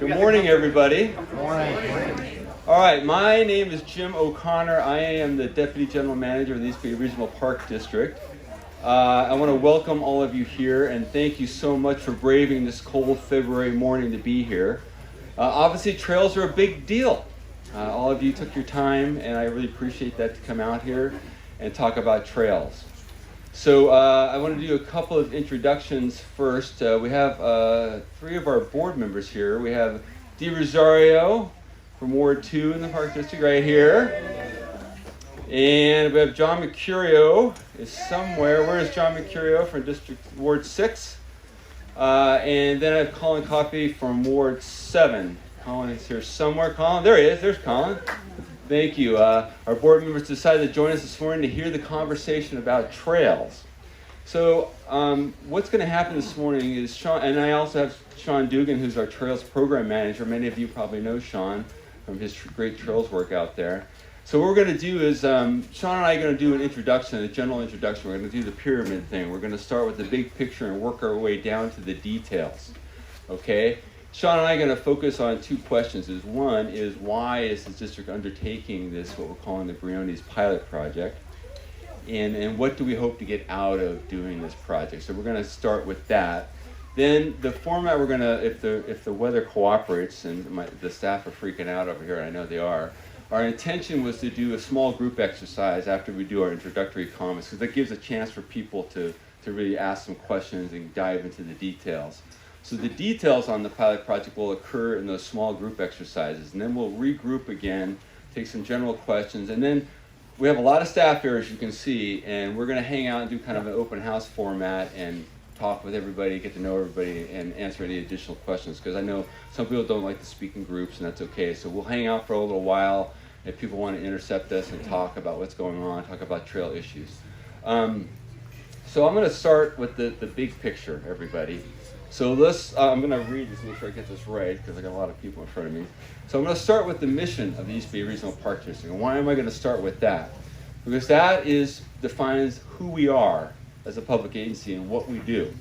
Good morning, everybody. Good morning. All right, my name is Jim O'Connor. I am the Deputy General Manager of the East Bay Regional Park District. I want to welcome all of you here and thank you so much for braving this cold February morning to be here. Obviously, trails are a big deal. All of you took your time, and I really appreciate that to come out here and talk about trails. So I want to do a couple of introductions first. We have three of our board members here. We have Dee Rosario from Ward 2 in the Park District right here. And we have John Mercurio is somewhere. Where is John Mercurio from District Ward 6? And then I have Colin Coffey from Ward 7. Colin is here somewhere. Colin, there he is. There's Colin. Thank you. Our board members decided to join us this morning to hear the conversation about trails. So what's going to happen this morning is Sean, and I also have Sean Dugan, who's our Trails Program Manager. Many of you probably know Sean from his great trails work out there. So what we're going to do is, Sean and I are going to do an introduction, a general introduction. We're going to do the pyramid thing. We're going to start with the big picture and work our way down to the details. Okay? Sean and I are going to focus on two questions. One is, why is the district undertaking this, what we're calling the Briones Pilot Project? And what do we hope to get out of doing this project? So we're going to start with that. Then the format we're going to, if the weather cooperates, and the staff are freaking out over here, I know they are, our intention was to do a small group exercise after we do our introductory comments, because that gives a chance for people to really ask some questions and dive into the details. So the details on the pilot project will occur in those small group exercises, and then we'll regroup again, take some general questions, and then we have a lot of staff here, as you can see, and we're going to hang out and do kind of an open house format and talk with everybody, get to know everybody, and answer any additional questions, because I know some people don't like to speak in groups, and that's okay. So we'll hang out for a little while if people want to intercept us and talk about what's going on, talk about trail issues. So I'm going to start with the big picture, everybody. So I'm going to read this, make sure I get this right, because I got a lot of people in front of me. So I'm going to start with the mission of the East Bay Regional Park District. And why am I going to start with that? Because that defines who we are as a public agency and what we do,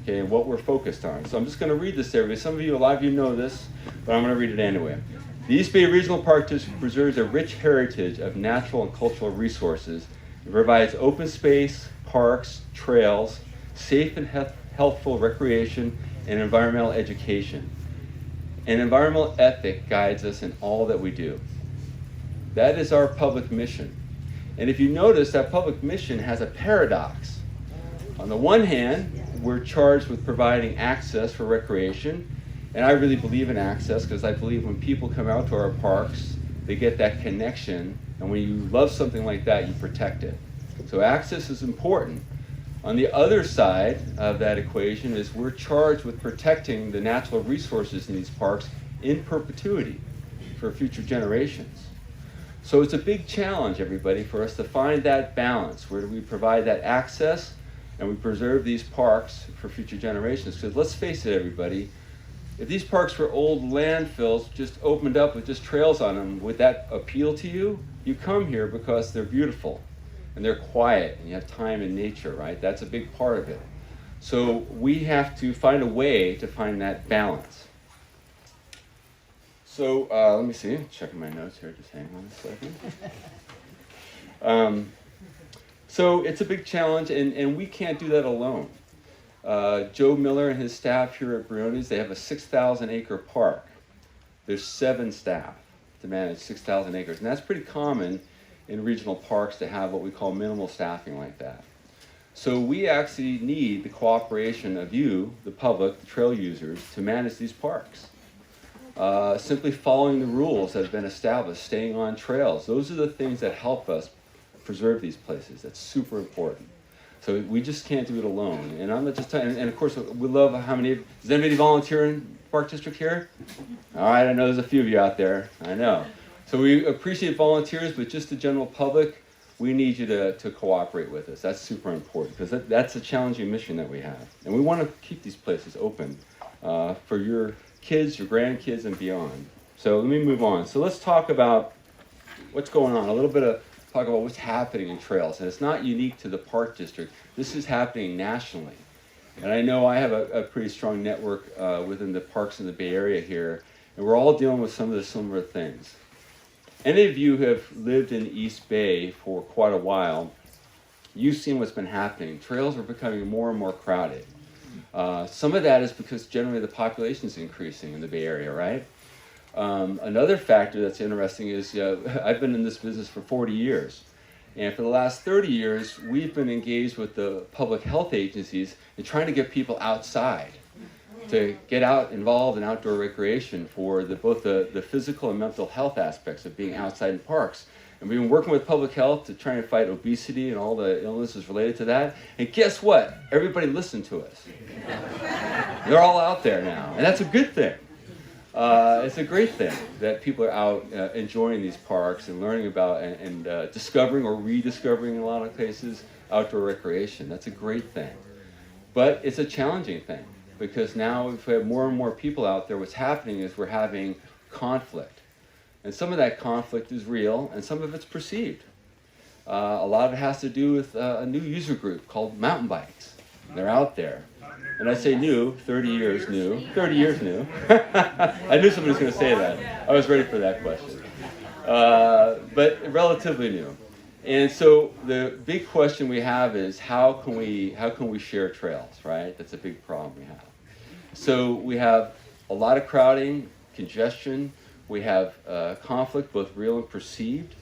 okay, and what we're focused on. So I'm just going to read this to everybody. A lot of you know this, but I'm going to read it anyway. The East Bay Regional Park District preserves a rich heritage of natural and cultural resources. It provides open space, parks, trails, safe and healthful recreation, and environmental education. An environmental ethic guides us in all that we do. That is our public mission. And if you notice, that public mission has a paradox. On the one hand, we're charged with providing access for recreation, and I really believe in access, because I believe when people come out to our parks, they get that connection, and when you love something like that, you protect it. So access is important. On the other side of that equation is we're charged with protecting the natural resources in these parks in perpetuity for future generations. So it's a big challenge, everybody, for us to find that balance where we provide that access and we preserve these parks for future generations. Because let's face it, everybody, if these parks were old landfills just opened up with just trails on them, would that appeal to you? You come here because they're beautiful. And they're quiet, and you have time in nature, right? That's a big part of it. So we have to find a way to find that balance. So let me see, checking my notes here, just hang on a second. So it's a big challenge, and we can't do that alone. Joe Miller and his staff here at Briones, they have a 6,000 acre park. There's 7 staff to manage 6,000 acres, and that's pretty common in regional parks to have what we call minimal staffing like that. So we actually need the cooperation of you, the public, the trail users, to manage these parks. Simply following the rules that have been established, staying on trails, those are the things that help us preserve these places. That's super important. So we just can't do it alone. And I'm just telling, and of course we love does anybody volunteer in Park District here? All right, I know there's a few of you out there, I know. So we appreciate volunteers, but just the general public, we need you to cooperate with us. That's super important, because that's a challenging mission that we have. And we want to keep these places open for your kids, your grandkids, and beyond. So let me move on. So let's talk about what's going on, talk about what's happening in trails. And it's not unique to the Park District. This is happening nationally. And I know I have a pretty strong network within the parks in the Bay Area here, and we're all dealing with some of the similar things. Any of you who have lived in the East Bay for quite a while, you've seen what's been happening. Trails are becoming more and more crowded. Some of that is because generally the population is increasing in the Bay Area, right? Another factor that's interesting is I've been in this business for 40 years. And for the last 30 years, we've been engaged with the public health agencies in trying to get people outside, to get out involved in outdoor recreation for both the physical and mental health aspects of being outside in parks. And we've been working with public health to try and fight obesity and all the illnesses related to that. And guess what? Everybody listened to us. They're all out there now. And that's a good thing. It's a great thing that people are out enjoying these parks and learning about and discovering or rediscovering in a lot of cases outdoor recreation. That's a great thing. But it's a challenging thing because now if we have more and more people out there, what's happening is we're having conflict. And some of that conflict is real and some of it's perceived. A lot of it has to do with a new user group called mountain bikes. They're out there. And I say new, 30 years new. I knew somebody was going to say that. I was ready for that question. But relatively new. And so the big question we have is how can we share trails, right? That's a big problem we have. So we have a lot of crowding, congestion. We have conflict, both real and perceived.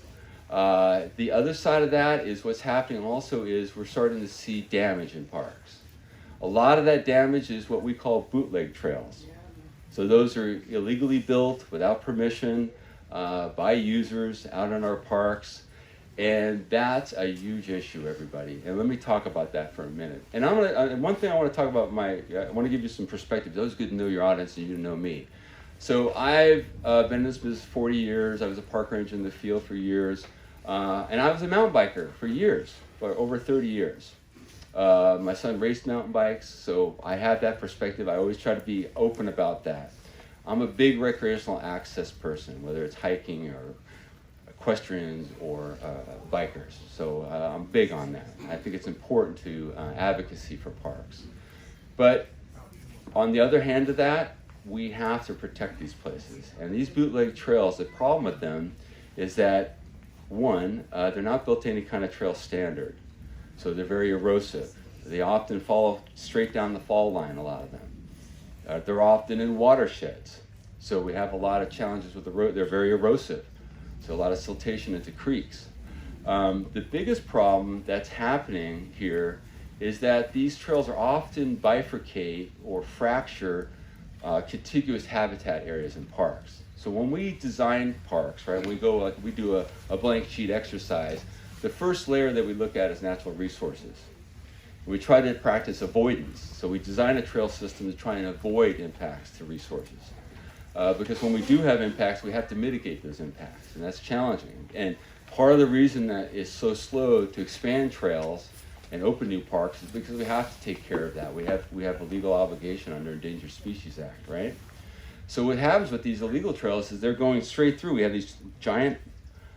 The other side of that is what's happening also is we're starting to see damage in parks. A lot of that damage is what we call bootleg trails. So those are illegally built without permission by users out in our parks. And that's a huge issue, everybody. And let me talk about that for a minute. And one thing I want to talk about, I want to give you some perspective. It's always good to know your audience and you to know me. So I've been in this business 40 years. I was a park ranger in the field for years. And I was a mountain biker for years, for over 30 years. My son raced mountain bikes, so I have that perspective. I always try to be open about that. I'm a big recreational access person, whether it's hiking or equestrians or bikers. So I'm big on that. I think it's important to advocacy for parks. But on the other hand of that, we have to protect these places. And these bootleg trails, the problem with them is that, one, they're not built to any kind of trail standard. So they're very erosive. They often fall straight down the fall line, a lot of them. They're often in watersheds. So we have a lot of challenges with the road. They're very erosive. So a lot of siltation into creeks. The biggest problem that's happening here is that these trails are often bifurcate or fracture contiguous habitat areas in parks. So when we design parks, right, we do a blank sheet exercise, the first layer that we look at is natural resources. We try to practice avoidance. So we design a trail system to try and avoid impacts to resources. Because when we do have impacts, we have to mitigate those impacts, and that's challenging. And part of the reason that it's so slow to expand trails and open new parks is because we have to take care of that. We have a legal obligation under Endangered Species Act, right? So what happens with these illegal trails is they're going straight through. We have these giant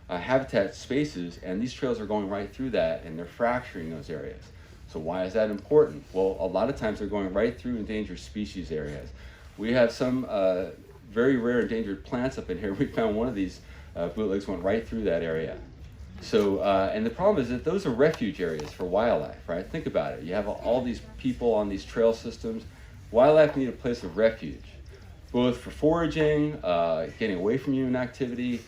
habitat spaces, and these trails are going right through that, and they're fracturing those areas. So why is that important? Well, a lot of times they're going right through endangered species areas. We have some very rare endangered plants up in here. We found one of these bootlegs went right through that area. So, and the problem is that those are refuge areas for wildlife, right? Think about it. You have all these people on these trail systems. Wildlife need a place of refuge, both for foraging, getting away from human activity,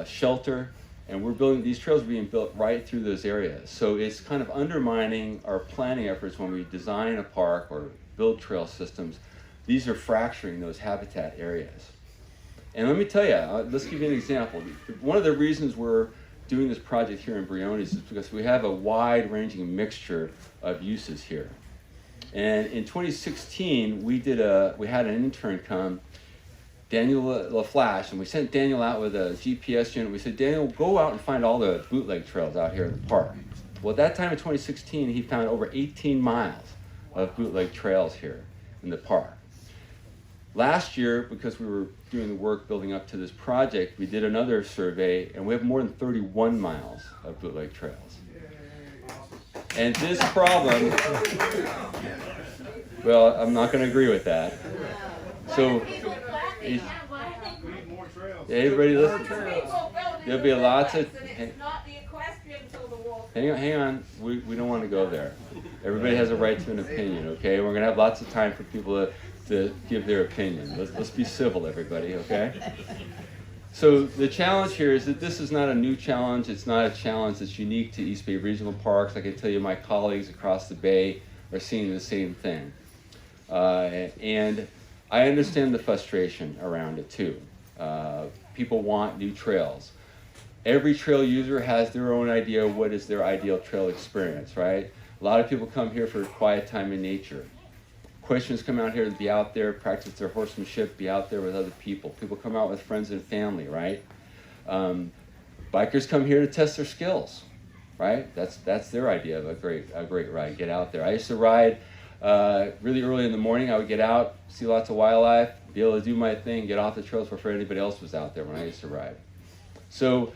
shelter, and these trails are being built right through those areas. So it's kind of undermining our planning efforts when we design a park or build trail systems. These are fracturing those habitat areas. And let me tell you, let's give you an example. One of the reasons we're doing this project here in Briones is because we have a wide-ranging mixture of uses here. And in 2016, we had an intern come, Daniel LaFlash, and we sent Daniel out with a GPS unit. We said, Daniel, go out and find all the bootleg trails out here in the park. Well, at that time in 2016, he found over 18 miles of bootleg trails here in the park. Last year, because we were doing the work building up to this project, we did another survey, and we have more than 31 miles of bootleg trails. And this problem, Well, I'm not going to agree with that. So, everybody listen. There'll be lots of. Hang on. We don't want to go there. Everybody has a right to an opinion, okay? We're going to have lots of time for people to give their opinion. Let's be civil, everybody, okay? So the challenge here is that this is not a new challenge. It's not a challenge that's unique to East Bay Regional Parks. I can tell you my colleagues across the Bay are seeing the same thing. And I understand the frustration around it too. People want new trails. Every trail user has their own idea of what is their ideal trail experience, right? A lot of people come here for quiet time in nature. Questions come out here to be out there, practice their horsemanship, be out there with other people. People come out with friends and family, right? Bikers come here to test their skills, right? That's their idea of a great ride. Get out there. I used to ride really early in the morning. I would get out, see lots of wildlife, be able to do my thing, get off the trails before anybody else was out there when I used to ride. So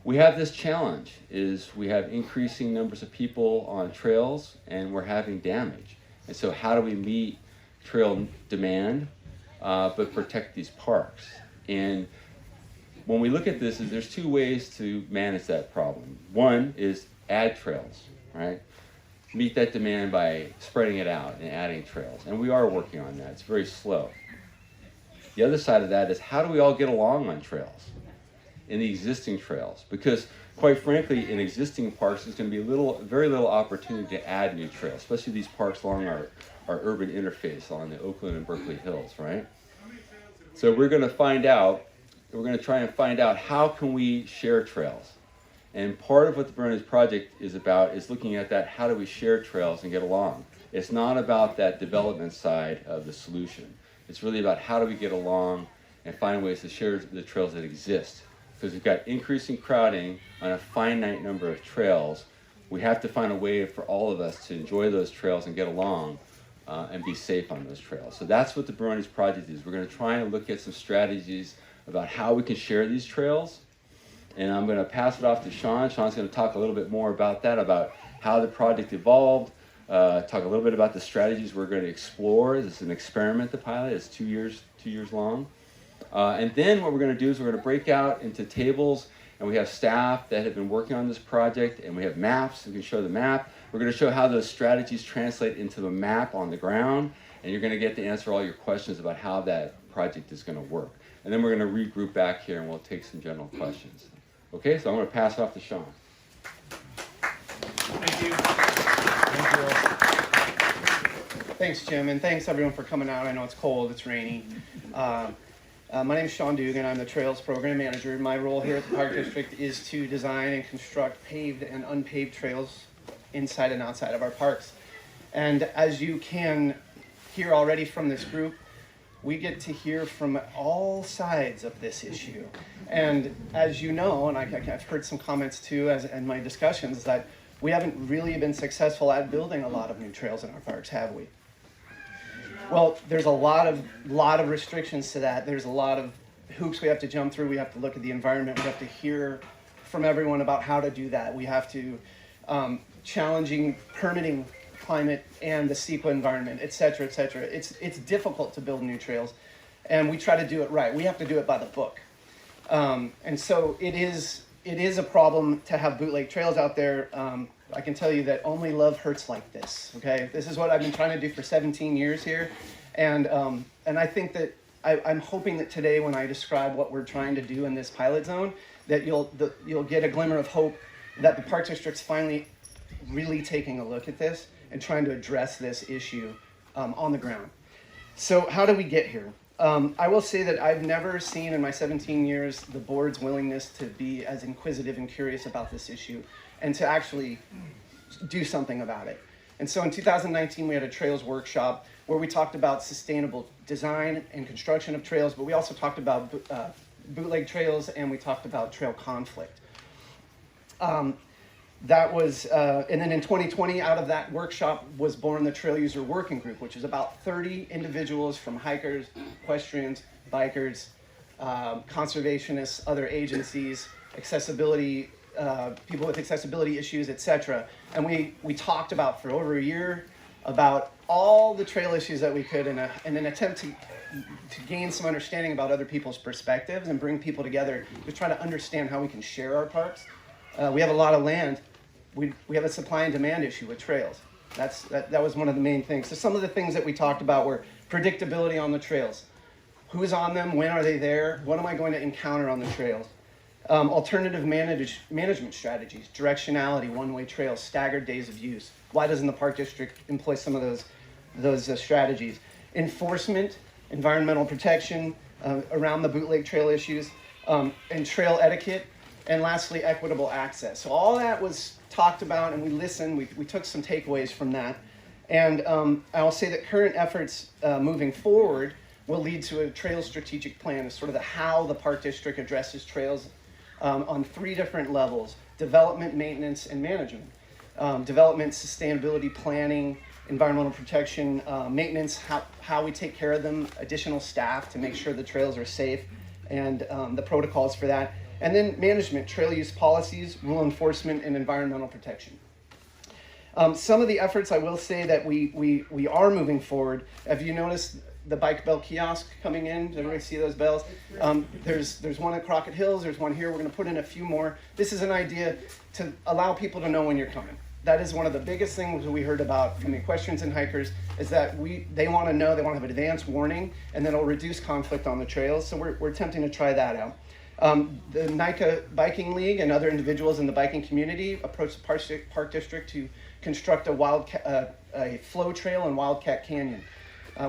we have this challenge, is we have increasing numbers of people on trails and we're having damage. And so how do we meet trail demand but protect these parks? And when we look at this, there's two ways to manage that problem. One is add trails, right? Meet that demand by spreading it out and adding trails. And we are working on that. It's very slow. The other side of that is how do we all get along on trails, in the existing trails? Because quite frankly, in existing parks, there's going to be very little opportunity to add new trails, especially these parks along our urban interface along the Oakland and Berkeley Hills, right? So we're going to try and find out how can we share trails. And part of what the Briones Project is about is looking at that, how do we share trails and get along? It's not about that development side of the solution. It's really about how do we get along and find ways to share the trails that exist. Because we've got increasing crowding on a finite number of trails. We have to find a way for all of us to enjoy those trails and get along and be safe on those trails. So that's what the Briones Project is. We're going to try and look at some strategies about how we can share these trails. And I'm going to pass it off to Sean. Sean's going to talk a little bit more about that, about how the project evolved, talk a little bit about the strategies we're going to explore. This is an experiment, the pilot. It's 2 years long. And then what we're going to do is we're going to break out into tables, and we have staff that have been working on this project, and we have maps. We can show the map. We're going to show how those strategies translate into a map on the ground, and you're going to get to answer all your questions about how that project is going to work. And then we're going to regroup back here, and we'll take some general questions. Okay, so I'm going to pass it off to Sean. Thank you. Thanks, Jim, and thanks everyone for coming out. I know it's cold, it's rainy. My name is Sean Dugan. I'm the Trails Program Manager. My role here at the Park District is to design and construct paved and unpaved trails inside and outside of our parks. And as you can hear already from this group, we get to hear from all sides of this issue. And as you know, and I've heard some comments too in my discussions, that we haven't really been successful at building a lot of new trails in our parks, have we? Well, there's a lot of restrictions to that. There's a lot of hoops we have to jump through. We have to look at the environment. We have to hear from everyone about how to do that. We have to challenging permitting climate and the CEQA environment, et cetera, et cetera. It's difficult to build new trails, and we try to do it right. We have to do it by the book. And so it is a problem to have bootleg trails out there. I can tell you that only love hurts like this, okay? This is what I've been trying to do for 17 years here. And I think that I'm hoping that today when I describe what we're trying to do in this pilot zone, that you'll get a glimmer of hope that the Park District's finally really taking a look at this and trying to address this issue on the ground. So how do we get here? I will say that I've never seen in my 17 years the board's willingness to be as inquisitive and curious about this issue and to actually do something about it. And so in 2019, we had a trails workshop where we talked about sustainable design and construction of trails, but we also talked about bootleg trails, and we talked about trail conflict. That was, and then in 2020, out of that workshop was born the Trail User Working Group, which is about 30 individuals from hikers, equestrians, bikers, conservationists, other agencies, accessibility, people with accessibility issues, etc. And we talked about for over a year about all the trail issues that we could in an attempt to gain some understanding about other people's perspectives and bring people together to try to understand how we can share our parks. We have a lot of land. We have a supply and demand issue with trails. That was one of the main things. So some of the things that we talked about were predictability on the trails. Who's on them? When are they there? What am I going to encounter on the trails? Alternative management strategies, directionality, one-way trails, staggered days of use. Why doesn't the park district employ some of those strategies? Enforcement, environmental protection around the bootleg trail issues, and trail etiquette, and lastly, equitable access. So all that was talked about, and we listened. We took some takeaways from that. And I'll say that current efforts moving forward will lead to a trail strategic plan, as sort of how the park district addresses trails on 3 different levels: development, maintenance, and management. Development, sustainability planning, environmental protection, maintenance, how we take care of them, additional staff to make sure the trails are safe, and the protocols for that. And then management, trail use policies, rule enforcement, and environmental protection. Some of the efforts I will say that we are moving forward. Have you noticed the bike bell kiosk coming in? Did everybody see those bells? There's one at Crockett Hills. There's one here. We're going to put in a few more. This is an idea to allow people to know when you're coming. That is one of the biggest things we heard about from the equestrians and hikers, is that they want to know, they want to have an advance warning, and then it'll reduce conflict on the trails. So we're attempting to try that out. The NICA Biking League and other individuals in the biking community approached the Park District to construct a flow trail in Wildcat Canyon.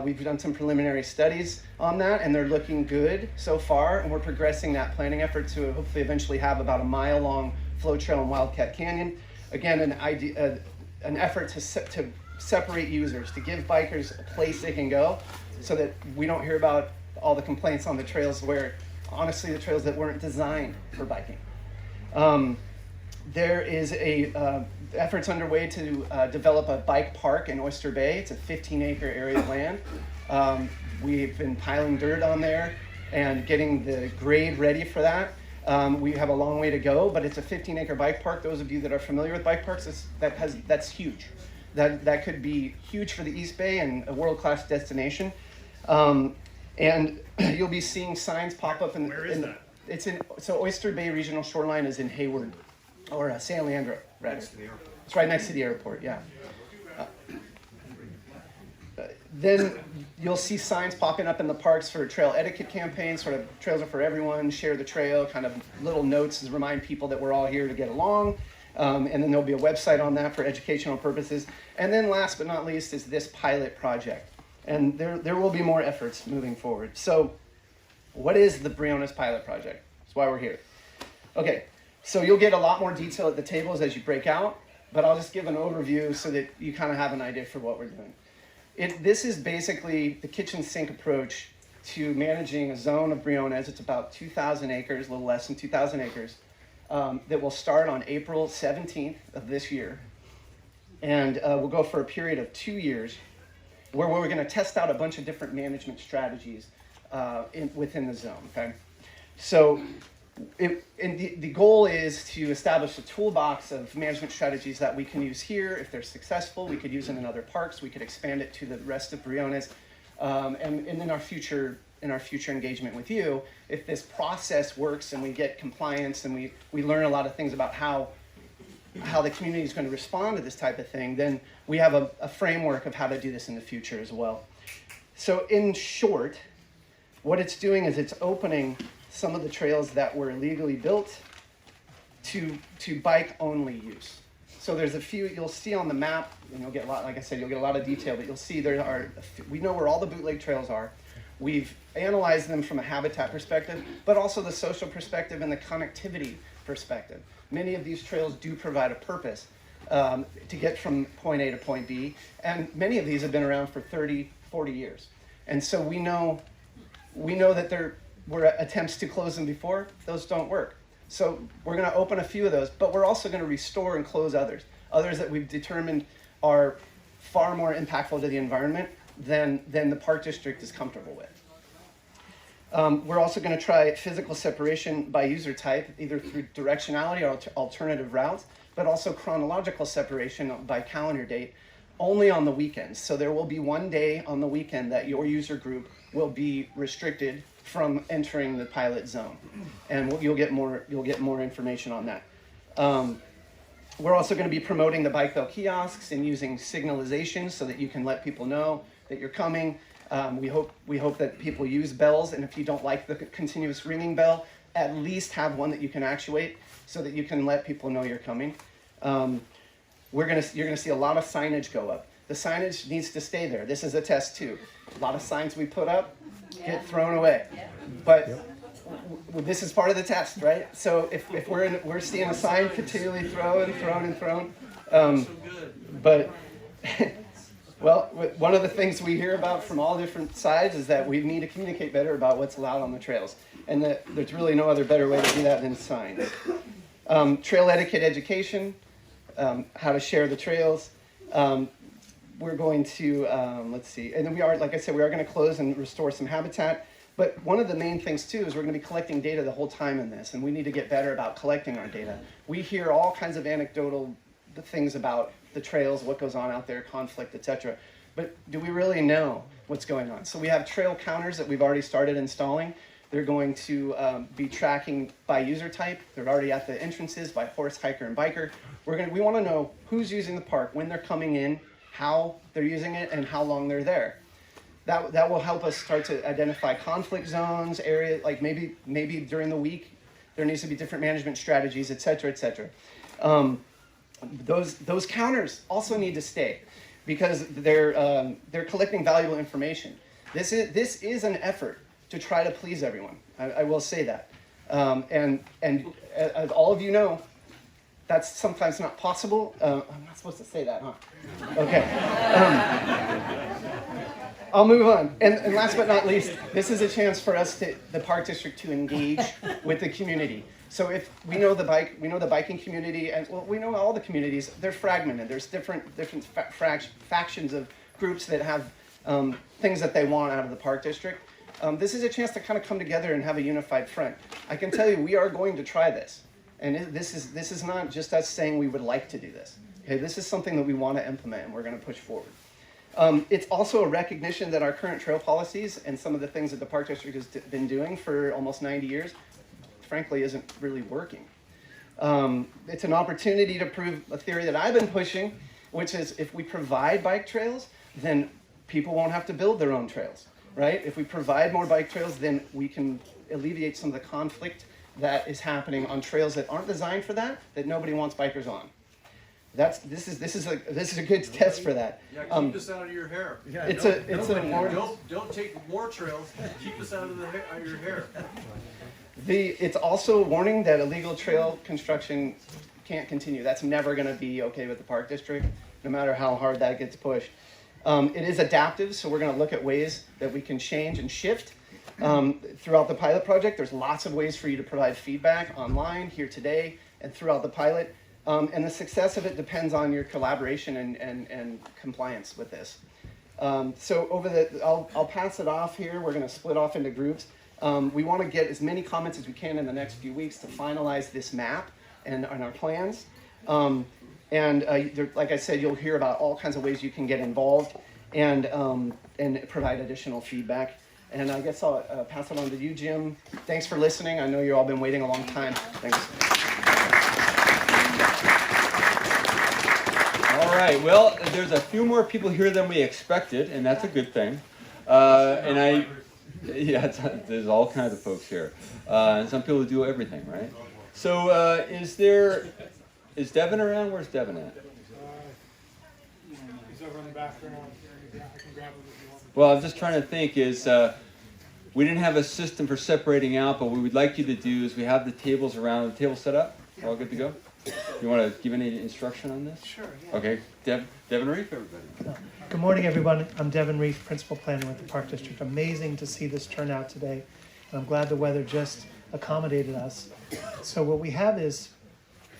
We've done some preliminary studies on that, and they're looking good so far, and we're progressing that planning effort to hopefully eventually have about a mile-long flow trail in Wildcat Canyon. Again, an effort to separate users, to give bikers a place they can go, so that we don't hear about all the complaints on the trails where, honestly, the trails that weren't designed for biking. There is efforts underway to develop a bike park in Oyster Bay. It's a 15-acre area of land. We've been piling dirt on there and getting the grade ready for that. We have a long way to go, but it's a 15-acre bike park. Those of you that are familiar with bike parks, that's huge. That could be huge for the East Bay and a world-class destination. And you'll be seeing signs pop up Where is that? So Oyster Bay Regional Shoreline is in Hayward, or San Leandro, rather. Next to the airport. It's right next to the airport, yeah. Then you'll see signs popping up in the parks for trail etiquette campaigns, sort of trails are for everyone, share the trail, kind of little notes to remind people that we're all here to get along. And then there'll be a website on that for educational purposes. And then last but not least is this pilot project. And there will be more efforts moving forward. So what is the Briones Pilot Project? That's why we're here. Okay, so you'll get a lot more detail at the tables as you break out, but I'll just give an overview so that you kind of have an idea for what we're doing. This is basically the kitchen sink approach to managing a zone of Briones. It's about 2,000 acres, a little less than 2,000 acres, that will start on April 17th of this year. And we'll go for a period of 2 years, where we're going to test out a bunch of different management strategies within the zone, okay? So the goal is to establish a toolbox of management strategies that we can use here. If they're successful, we could use it in other parks. We could expand it to the rest of Briones. And in our future engagement with you, if this process works and we get compliance and we learn a lot of things about how the community is going to respond to this type of thing, then we have a framework of how to do this in the future as well. So in short, what it's doing is it's opening some of the trails that were illegally built to bike-only use. So there's a few you'll see on the map, and you'll get a lot, like I said, you'll get a lot of detail, but you'll see we know where all the bootleg trails are. We've analyzed them from a habitat perspective, but also the social perspective and the connectivity perspective. Many of these trails do provide a purpose to get from point A to point B, and many of these have been around for 30, 40 years. And so we know that there were attempts to close them before. Those don't work. So we're going to open a few of those, but we're also going to restore and close others that we've determined are far more impactful to the environment than the park district is comfortable with. We're also going to try physical separation by user type, either through directionality or alternative routes, but also chronological separation by calendar date. only on the weekends. So there will be one day on the weekend that your user group will be restricted from entering the pilot zone, and you'll get more information on that. We're also going to be promoting the bike bell kiosks and using signalization so that you can let people know that you're coming. We hope that people use bells, and if you don't like the continuous ringing bell, at least have one that you can actuate so that you can let people know you're coming. You're gonna see a lot of signage go up. The signage needs to stay there. This is a test too. A lot of signs we put up get thrown away, but this is part of the test, right? So if we're seeing a sign continually thrown, but well, one of the things we hear about from all different sides is that we need to communicate better about what's allowed on the trails, and that there's really no other better way to do that than signs. Trail etiquette education, how to share the trails. We're going to, let's see, and then like I said, we are going to close and restore some habitat. But one of the main things too is we're going to be collecting data the whole time in this, and we need to get better about collecting our data. We hear all kinds of anecdotal things about the trails, what goes on out there, conflict, etc. But do we really know what's going on? So we have trail counters that we've already started installing. They're going to be tracking by user type. They're already at the entrances by horse, hiker, and biker. We want to know who's using the park, when they're coming in, how they're using it, and how long they're there. That will help us start to identify conflict zones, areas, like maybe during the week there needs to be different management strategies, et cetera, et cetera. Those counters also need to stay because they're collecting valuable information. This is an effort to try to please everyone. I will say that, and as all of you know, that's sometimes not possible. I'm not supposed to say that, huh? Okay. I'll move on. And last but not least, this is a chance for us, the Park District, to engage with the community. So if we know the biking community, and well, we know all the communities. They're fragmented. There's different factions of groups that have things that they want out of the Park District. This is a chance to kind of come together and have a unified front. I can tell you, we are going to try this, and this is not just us saying we would like to do this. Okay, this is something that we want to implement, and we're going to push forward. It's also a recognition that our current trail policies and some of the things that the Park District has been doing for almost 90 years, frankly, isn't really working. It's an opportunity to prove a theory that I've been pushing, which is if we provide bike trails, then people won't have to build their own trails, right? If we provide more bike trails, then we can alleviate some of the conflict that is happening on trails that aren't designed for that nobody wants bikers on. This is a good test for that. Yeah, keep us out of your hair. Yeah, Don't take more trails. Keep us out of your hair. It's also a warning that illegal trail construction can't continue. That's never going to be okay with the Park District, no matter how hard that gets pushed. It is adaptive, so we're going to look at ways that we can change and shift. Throughout the pilot project, there's lots of ways for you to provide feedback online, here today, and throughout the pilot. And the success of it depends on your collaboration and compliance with this. So I'll pass it off here. We're going to split off into groups. We want to get as many comments as we can in the next few weeks to finalize this map and our plans. Like I said, you'll hear about all kinds of ways you can get involved and provide additional feedback. And I guess I'll pass it on to you, Jim. Thanks for listening. I know you've all been waiting a long time. Thanks. All right, well, there's a few more people here than we expected, and that's a good thing. There's all kinds of folks here. And some people do everything, right? So is Devin around? Where's Devin at? He's over in the background. I can grab him if you want. Well, I'm just trying to think we didn't have a system for separating out, but what we'd like you to do is we have the tables around. The table set up? All good to go? You want to give any instruction on this? Sure, yeah. Okay, Devin Reef, everybody. Good morning, everyone. I'm Devin Reef, Principal Planner with the Park District. Amazing to see this turnout today, and I'm glad the weather just accommodated us. So what we have is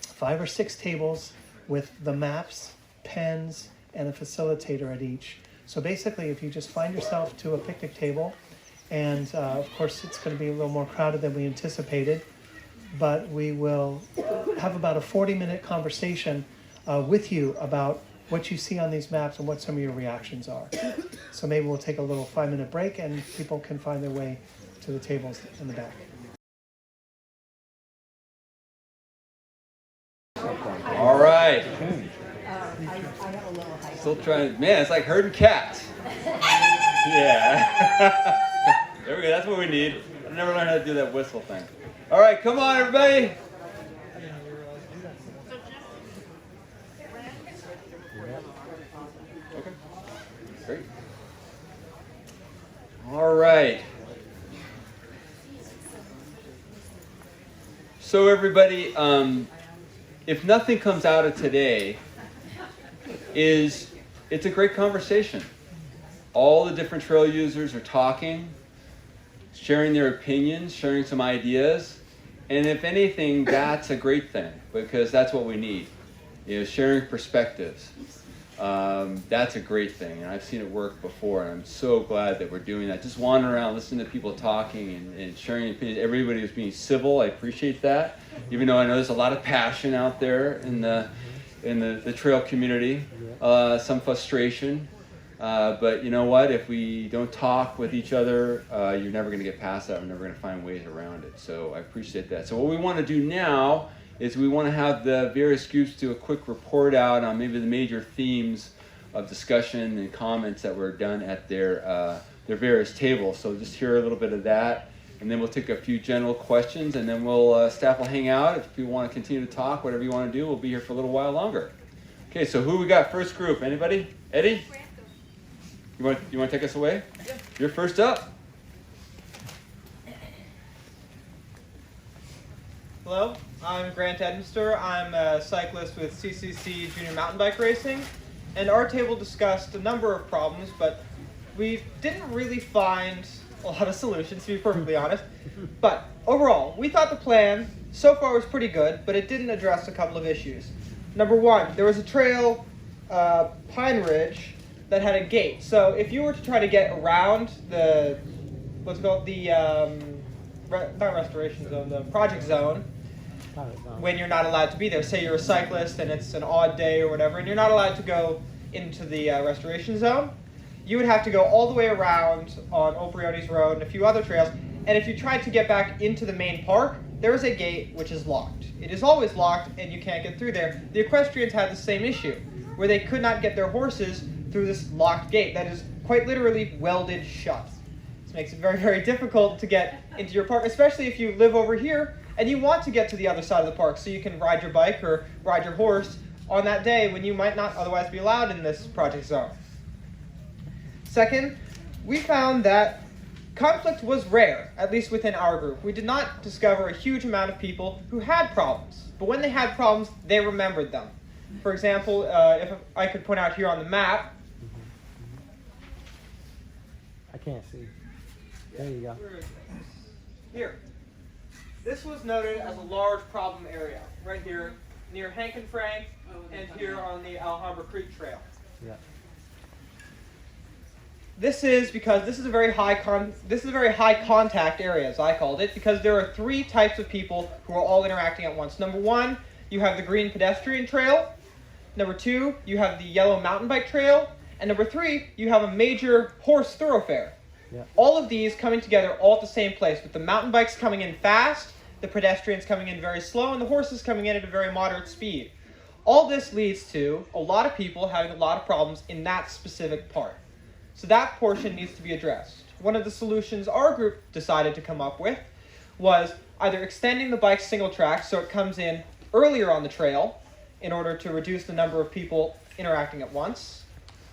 5 or 6 tables with the maps, pens, and a facilitator at each. So basically, if you just find yourself to a picnic table, and of course it's going to be a little more crowded than we anticipated, but we will have about a 40-minute conversation with you about what you see on these maps and what some of your reactions are. So maybe we'll take a little 5-minute break and people can find their way to the tables in the back. All right. Still trying. Man, it's like herding cats. Yeah. There we go. That's what we need. I never learned how to do that whistle thing. All right, come on, everybody. Okay. Great. All right. So everybody, if nothing comes out of today, it's a great conversation. All the different trail users are talking, sharing their opinions, sharing some ideas, and if anything, that's a great thing because that's what we need. Sharing perspectives. That's a great thing, and I've seen it work before, and I'm so glad that we're doing that. Just wandering around, listening to people talking and sharing opinions. Everybody was being civil. I appreciate that, even though I know there's a lot of passion out there in the trail community, some frustration. But you know what? If we don't talk with each other, you're never going to get past that. We're never going to find ways around it. So I appreciate that. So what we want to do now is we want to have the various groups do a quick report out on maybe the major themes of discussion and comments that were done at their various tables. So just hear a little bit of that, and then we'll take a few general questions, and then staff will hang out. If you want to continue to talk, whatever you want to do, we'll be here for a little while longer. Okay, so who we got first group? Anybody? Eddie? You want to take us away? Yeah. You're first up. Hello, I'm Grant Edminster. I'm a cyclist with CCC Junior Mountain Bike Racing, and our table discussed a number of problems, but we didn't really find a lot of solutions, to be perfectly honest. But overall, we thought the plan so far was pretty good, but it didn't address a couple of issues. Number one, there was a trail, Pine Ridge, that had a gate. So if you were to try to get around the, what's called the, not restoration zone, the project zone, when you're not allowed to be there. Say you're a cyclist and it's an odd day or whatever, and you're not allowed to go into the restoration zone, you would have to go all the way around on Old Briones Road and a few other trails. And if you tried to get back into the main park, there is a gate which is locked. It is always locked and you can't get through there. The equestrians had the same issue, where they could not get their horses through this locked gate that is quite literally welded shut. This makes it very, very difficult to get into your park, especially if you live over here and you want to get to the other side of the park so you can ride your bike or ride your horse on that day when you might not otherwise be allowed in this project zone. Second, we found that conflict was rare, at least within our group. We did not discover a huge amount of people who had problems, but when they had problems, they remembered them. For example, if I could point out here on the map. I can't see. There you go. Here. This was noted as a large problem area, right here near Hank and Frank and here on the Alhambra Creek Trail. Yeah. This is because this is a very high contact area, as I called it, because there are three types of people who are all interacting at once. Number one, you have the green pedestrian trail. Number two, you have the yellow mountain bike trail. And number three, you have a major horse thoroughfare. Yeah. All of these coming together all at the same place, with the mountain bikes coming in fast, the pedestrians coming in very slow, and the horses coming in at a very moderate speed. All this leads to a lot of people having a lot of problems in that specific part. So that portion needs to be addressed. One of the solutions our group decided to come up with was either extending the bike single track so it comes in earlier on the trail in order to reduce the number of people interacting at once.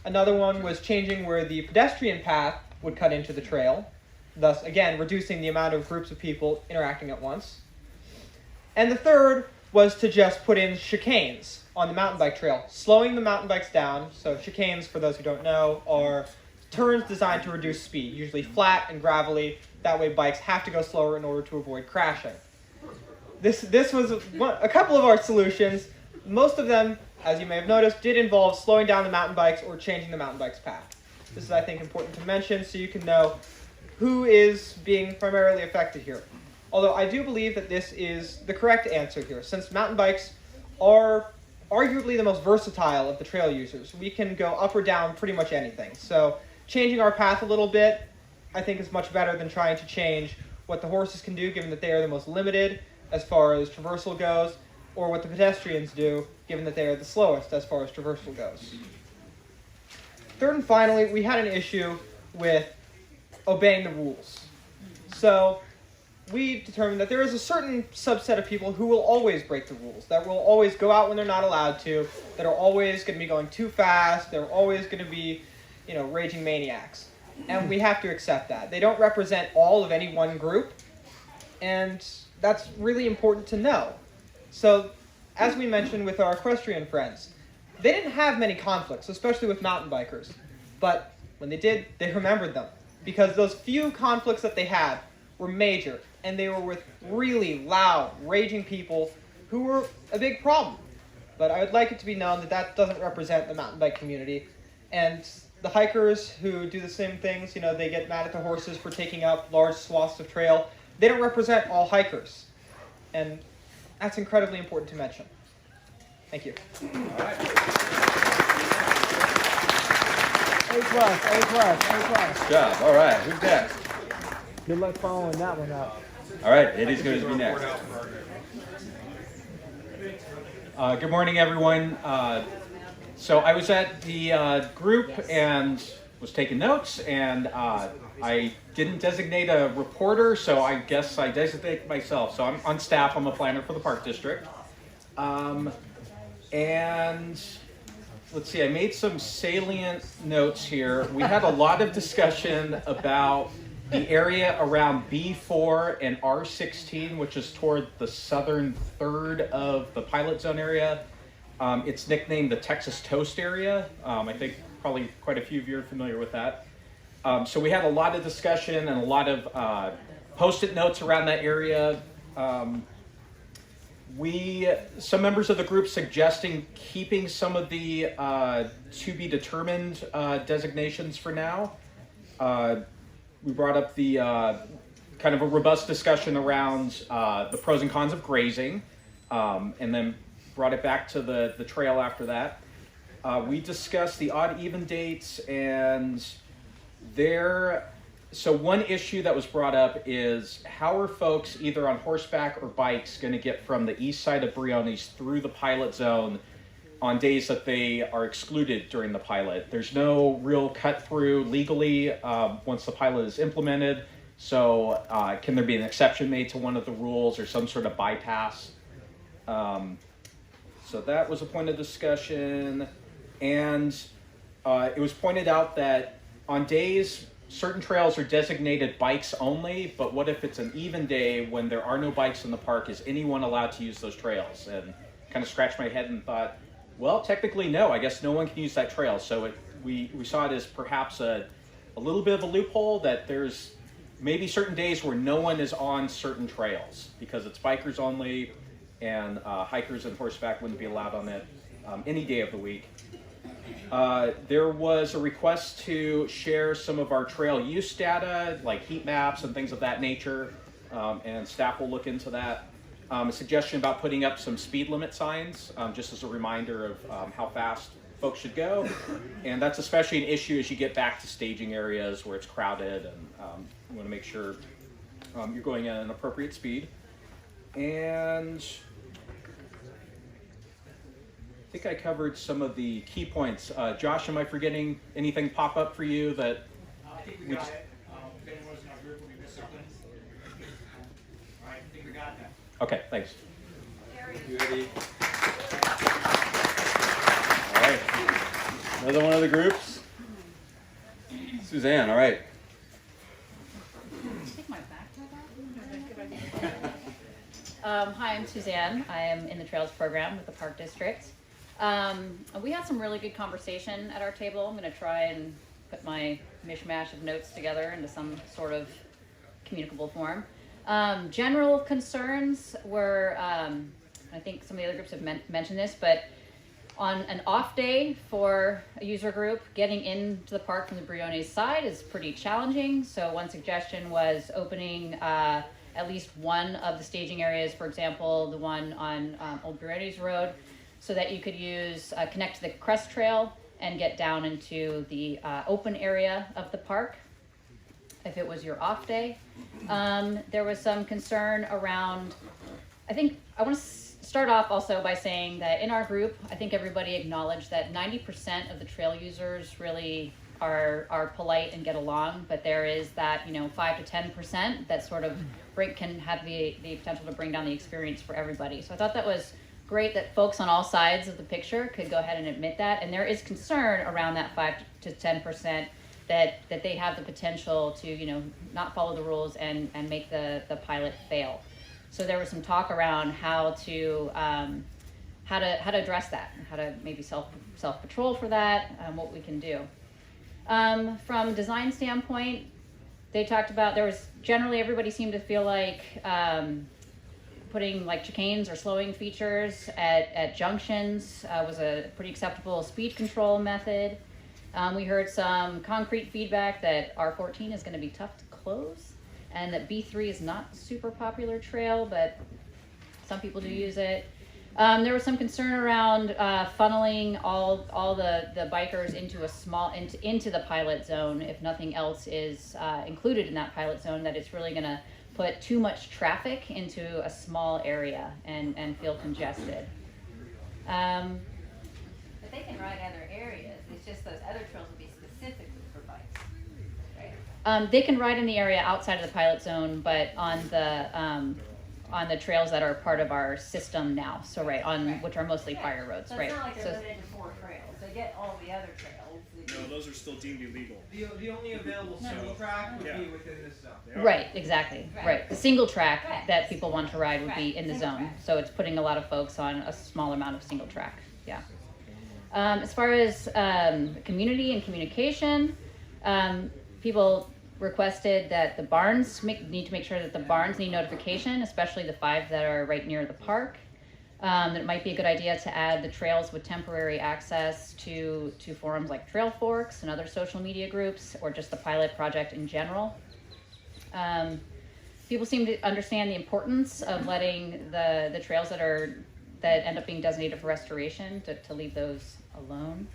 Another one was changing where the pedestrian path would cut into the trail, thus again reducing the amount of groups of people interacting at once. And the third was to just put in chicanes on the mountain bike trail, slowing the mountain bikes down. So chicanes, for those who don't know, are turns designed to reduce speed, usually flat and gravelly. That way bikes have to go slower in order to avoid crashing. This was a couple of our solutions. Most of them, as you may have noticed, did involve slowing down the mountain bikes or changing the mountain bike's path. This is, I think, important to mention so you can know who is being primarily affected here. Although I do believe that this is the correct answer here, since mountain bikes are arguably the most versatile of the trail users. We can go up or down pretty much anything. So changing our path a little bit, I think, is much better than trying to change what the horses can do, given that they are the most limited as far as traversal goes, or what the pedestrians do, given that they are the slowest as far as traversal goes. Third and finally, we had an issue with obeying the rules. So we determined that there is a certain subset of people who will always break the rules, that will always go out when they're not allowed to, that are always going to be going too fast, they're always going to be, raging maniacs. And we have to accept that. They don't represent all of any one group, and that's really important to know. So, as we mentioned with our equestrian friends, they didn't have many conflicts, especially with mountain bikers. But when they did, they remembered them, because those few conflicts that they had were major, and they were with really loud, raging people who were a big problem. But I would like it to be known that that doesn't represent the mountain bike community. And the hikers who do the same things, they get mad at the horses for taking up large swaths of trail. They don't represent all hikers. And that's incredibly important to mention. Thank you. A+, A+. Good job. All right. Who's next? Good luck following that one up. All right. Eddie's going to be next. Good morning, everyone. So I was at the group and was taking notes, and I didn't designate a reporter, so I guess I designate myself. So I'm on staff. I'm a planner for the Park District. And let's see, I made some salient notes here. We had a lot of discussion about the area around B4 and R16, which is toward the southern third of the pilot zone area. It's nicknamed the Texas Toast area. I think probably quite a few of you are familiar with that. So we had a lot of discussion and a lot of post-it notes around that area. Some members of the group suggesting keeping some of the to be determined designations for now. We brought up the kind of a robust discussion around the pros and cons of grazing, and then brought it back to the trail after that. We discussed the odd even dates, and so one issue that was brought up is how are folks either on horseback or bikes going to get from the east side of Briones through the pilot zone on days that they are excluded during the pilot. There's no real cut through legally once the pilot is implemented. So can there be an exception made to one of the rules or some sort of bypass? So that was a point of discussion. And it was pointed out that on days, certain trails are designated bikes only, but what if it's an even day when there are no bikes in the park? Is anyone allowed to use those trails? And kind of scratched my head and thought, well, technically no, I guess no one can use that trail. So we saw it as perhaps a little bit of a loophole that there's maybe certain days where no one is on certain trails because it's bikers only, and hikers and horseback wouldn't be allowed on it any day of the week. There was a request to share some of our trail use data, like heat maps and things of that nature, and staff will look into that. A suggestion about putting up some speed limit signs, just as a reminder of how fast folks should go. And that's especially an issue as you get back to staging areas where it's crowded, and you want to make sure you're going at an appropriate speed. And I think I covered some of the key points. Josh, am I forgetting anything pop up for you that? I think we got it. If anyone was in our group, we missed something. All right, I think we got that. Okay, thanks. Thank you, Eddie. All right. Another one of the groups. Suzanne, all right. Take my backpack off. Hi, I'm Suzanne. I am in the Trails program with the Park District. We had some really good conversation at our table. I'm going to try and put my mishmash of notes together into some sort of communicable form. General concerns were, I think some of the other groups have mentioned this, but on an off day for a user group, getting into the park from the Briones side is pretty challenging. So one suggestion was opening at least one of the staging areas, for example, the one on Old Briones Road, so that you could connect to the Crest Trail and get down into the open area of the park if it was your off day. There was some concern around, I want to start off also by saying that in our group, I think everybody acknowledged that 90% of the trail users really are polite and get along, but there is that 5 to 10% that sort of can have the potential to bring down the experience for everybody. So I thought that was great that folks on all sides of the picture could go ahead and admit that, and there is concern around that 5 to 10% that they have the potential to not follow the rules and make the pilot fail. So there was some talk around how to address that, how to maybe self patrol for that, what we can do. From a design standpoint, they talked about generally everybody seemed to feel like putting like chicanes or slowing features at junctions was a pretty acceptable speed control method. We heard some concrete feedback that R14 is going to be tough to close, and that B3 is not a super popular trail, but some people do use it. There was some concern around funneling all the bikers into the pilot zone if nothing else is included in that pilot zone, that it's really going to put too much traffic into a small area and feel congested. But they can ride other areas. It's just those other trails will be specifically for bikes, right? They can ride in the area outside of the pilot zone, but on the trails that are part of our system now. So which are mostly fire roads, So right? it's not like they're limited to 4 trails. They get all the other trails. No, those are still deemed illegal. The only available single track would be within this zone. Right, exactly. Right. The single track that people want to ride would be in the zone. So it's putting a lot of folks on a small amount of single track. Yeah. As far as community and communication, people requested that the barns need to make sure that the barns need notification, especially the 5 that are right near the park. That it might be a good idea to add the trails with temporary access to forums like Trail Forks and other social media groups, or just the pilot project in general. People seem to understand the importance of letting the trails that end up being designated for restoration to leave those alone.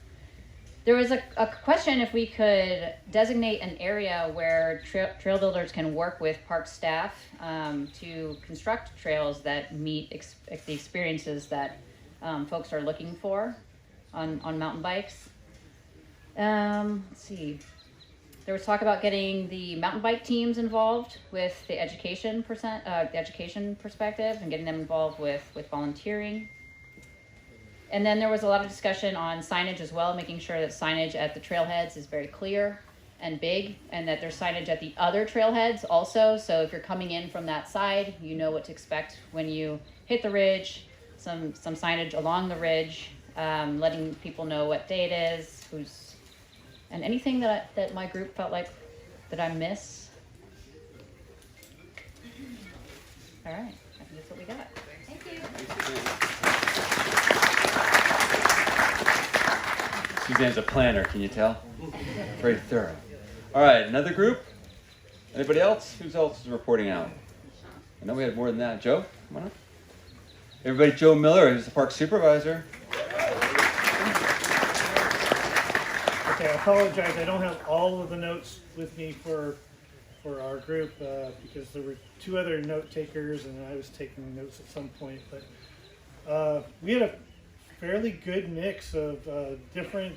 There was a question if we could designate an area where trail builders can work with park staff to construct trails that meet the experiences that folks are looking for on mountain bikes. Let's see. There was talk about getting the mountain bike teams involved with the education perspective and getting them involved with volunteering. And then there was a lot of discussion on signage as well, making sure that signage at the trailheads is very clear and big, and that there's signage at the other trailheads also. So if you're coming in from that side, you know what to expect when you hit the ridge, some signage along the ridge, letting people know what day it is, and anything that my group felt like that I miss. All right, I think that's what we got. Thank you. Suzanne's a planner, can you tell? Very thorough. All right, another group? Anybody else? Who else is reporting out? I know we had more than that. Joe, come on up. Everybody, Joe Miller, who's the park supervisor. Okay, I apologize. I don't have all of the notes with me for our group because there were 2 other note takers and I was taking notes at some point. But we had a fairly good mix of different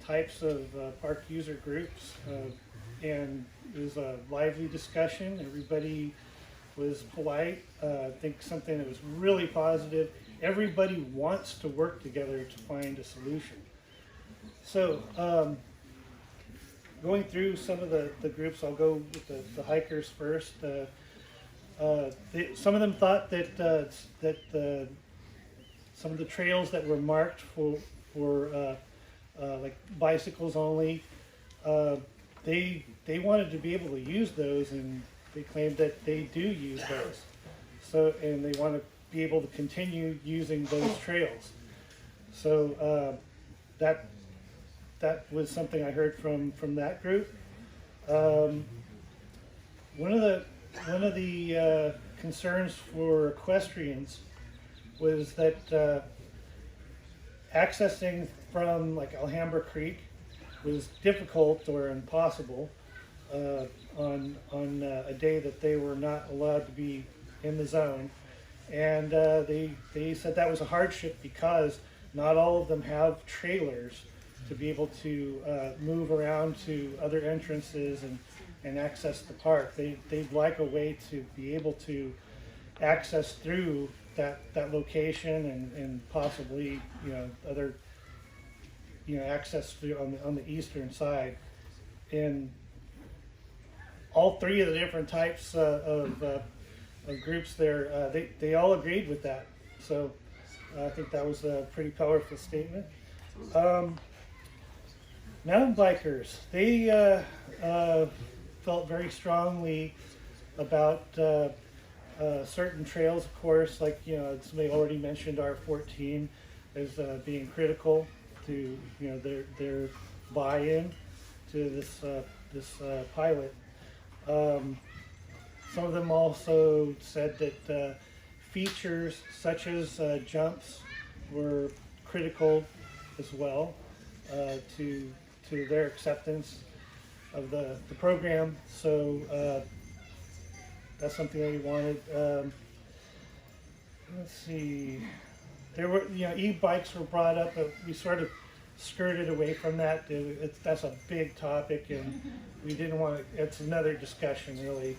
types of park user groups, and it was a lively discussion. Everybody was polite. I think something that was really positive. Everybody wants to work together to find a solution. So going through some of the groups, I'll go with the hikers first. Some of them thought that some of the trails that were marked for like bicycles only, they wanted to be able to use those, and they claimed that they do use those. So, and they want to be able to continue using those trails. So that was something I heard from that group. One of the concerns for equestrians was that accessing from like Alhambra Creek was difficult or impossible on a day that they were not allowed to be in the zone. And they said that was a hardship because not all of them have trailers to be able to move around to other entrances and access the park. They'd like a way to be able to access through that location and possibly, you know, other, you know, access through on the eastern side. And all three of the different types of groups there, they all agreed with that. So I think that was a pretty powerful statement. Mountain bikers, they felt very strongly about certain trails, of course, like, you know, somebody already mentioned R14 as being critical to, you know, their buy-in to this pilot. Some of them also said that features such as jumps were critical as well to their acceptance of the program. So that's something that we wanted. Let's see. There were, you know, e-bikes were brought up, but we sort of skirted away from that. That's a big topic, and we didn't want to. It's another discussion, really.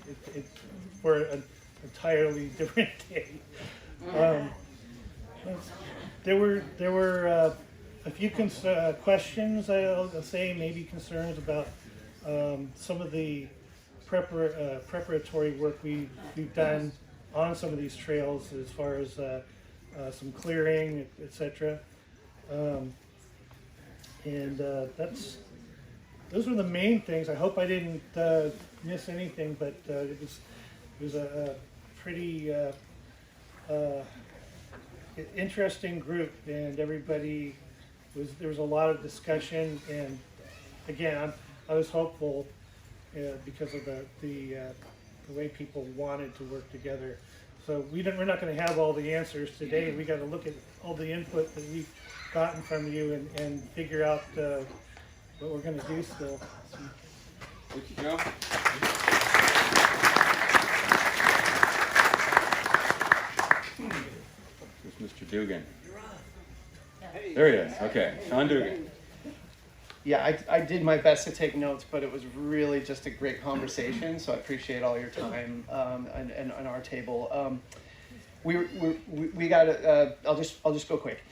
For an entirely different day. There were a few questions, I'll say, maybe concerns about some of the preparatory work we've done on some of these trails, as far as some clearing, etc. Those were the main things. I hope I didn't miss anything, but it was a pretty interesting group, and everybody there was a lot of discussion, and again, I was hopeful because of the way people wanted to work together. So we're not going to have all the answers today. We got to look at all the input that we've gotten from you and figure out what we're going to do still. Thank you, Joe. Here's Mr. Dugan. There he is. Okay, Sean Dugan. Yeah, I did my best to take notes, but it was really just a great conversation. So I appreciate all your time and on our table. We got. I'll just go quick.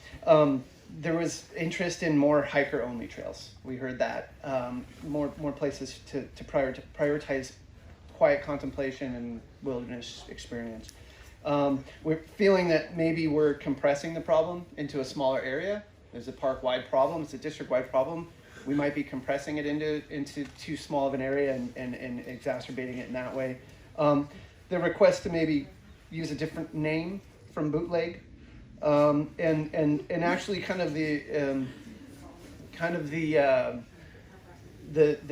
There was interest in more hiker-only trails. We heard that more places to prioritize quiet contemplation and wilderness experience. We're feeling that maybe we're compressing the problem into a smaller area. There's a park-wide problem. It's a district-wide problem. We might be compressing it into too small of an area and exacerbating it in that way. The request to maybe use a different name from bootleg, and actually kind of the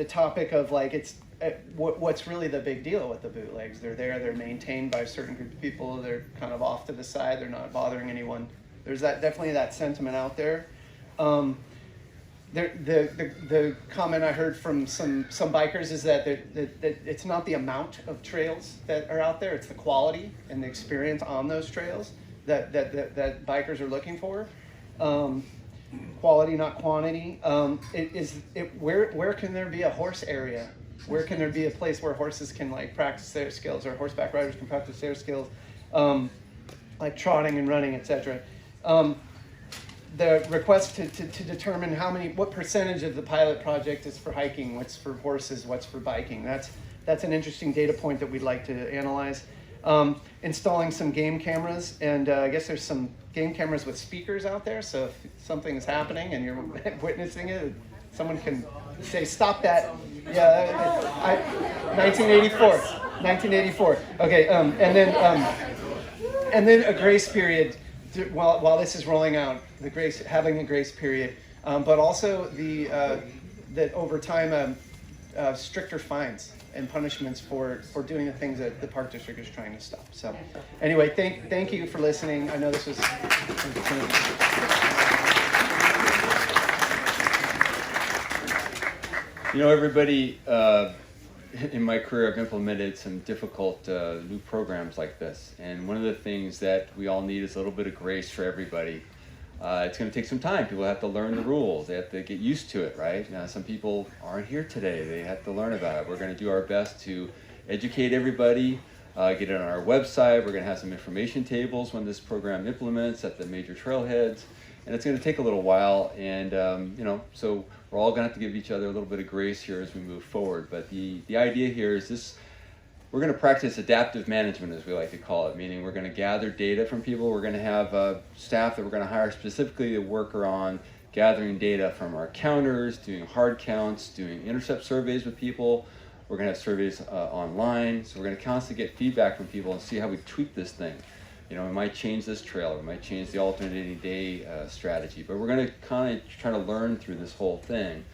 topic of like it's what's really the big deal with the bootlegs. They're maintained by a certain group of people. They're kind of off to the side. They're not bothering anyone. There's definitely that sentiment out there. The comment I heard from some bikers is that it's not the amount of trails that are out there, it's the quality and the experience on those trails that bikers are looking for. Quality, not quantity. Where can there be a horse area? Where can there be a place where horses can like practice their skills, or horseback riders can practice their skills, like trotting and running, etc. The request to determine what percentage of the pilot project is for hiking, what's for horses, what's for biking. That's an interesting data point that we'd like to analyze. Installing some game cameras, and I guess there's some game cameras with speakers out there, so if something is happening and you're witnessing it, someone can say, stop that. Yeah, 1984. Okay, and then a grace period while this is rolling out, having a grace period, but also that over time stricter fines and punishments for doing the things that the Park District is trying to stop. So anyway, thank you for listening. I know this was You know, everybody, in my career, I've implemented some difficult new programs like this. And one of the things that we all need is a little bit of grace for everybody. It's going to take some time. People have to learn the rules. They have to get used to it, right? Now, some people aren't here today. They have to learn about it. We're going to do our best to educate everybody, get it on our website. We're going to have some information tables when this program implements at the major trailheads. And it's going to take a little while. And, you know, so we're all going to have to give each other a little bit of grace here as we move forward. But the idea here is this. We're going to practice adaptive management, as we like to call it, meaning we're going to gather data from people. We're going to have staff that we're going to hire specifically to work on gathering data from our counters, doing hard counts, doing intercept surveys with people. We're going to have surveys online. So we're going to constantly get feedback from people and see how we tweak this thing. You know, we might change this trail, we might change the alternating day strategy, but we're going to kind of try to learn through this whole thing.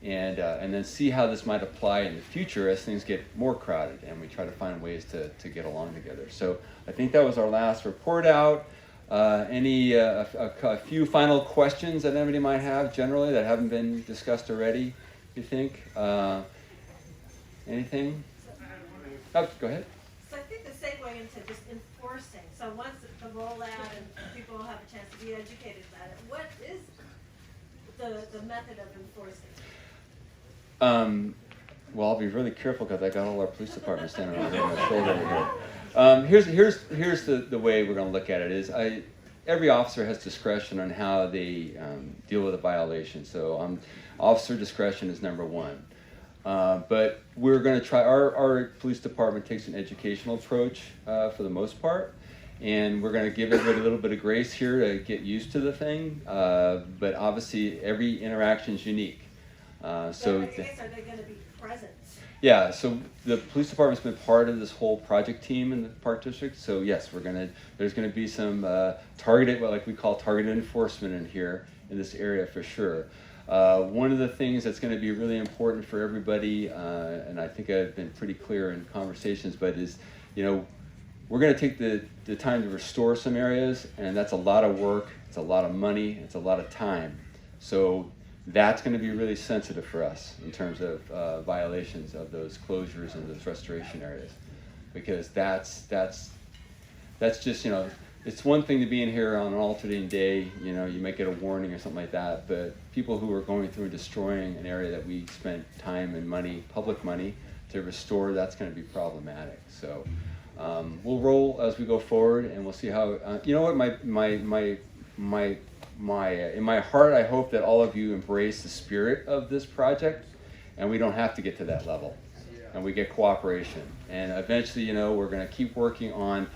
And then see how this might apply in the future as things get more crowded and we try to find ways to get along together. So I think that was our last report out. A few final questions that anybody might have generally that haven't been discussed already, you think? Anything? Oh, go ahead. So I think the segue into just enforcing. So once the rollout and people will have a chance to be educated about it, what is the method of enforcing? Well, I'll be really careful because I got all our police departments standing on my shoulder over here. Here's the way we're going to look at it is every officer has discretion on how they deal with a violation. So officer discretion is number one. But we're going to try, our police department takes an educational approach for the most part. And we're going to give everybody a little bit of grace here to get used to the thing. But obviously every interaction is unique. So I guess are they going to be present? Yeah, so the police department's been part of this whole project team in the Park District. So yes, there's going to be some targeted, what like we call targeted enforcement in here in this area for sure. One of the things that's going to be really important for everybody, and I think I've been pretty clear in conversations, but is, you know, we're going to take the time to restore some areas, and that's a lot of work, it's a lot of money, it's a lot of time. So that's going to be really sensitive for us in terms of violations of those closures and those restoration areas, because that's just, you know, it's one thing to be in here on an alternating day, you know, you might get a warning or something like that, but people who are going through and destroying an area that we spent time and money, public money, to restore, that's going to be problematic. So we'll roll as we go forward, and we'll see how. You know what, in my heart, I hope that all of you embrace the spirit of this project, and we don't have to get to that level, and we get cooperation. And eventually, you know, we're going to keep working on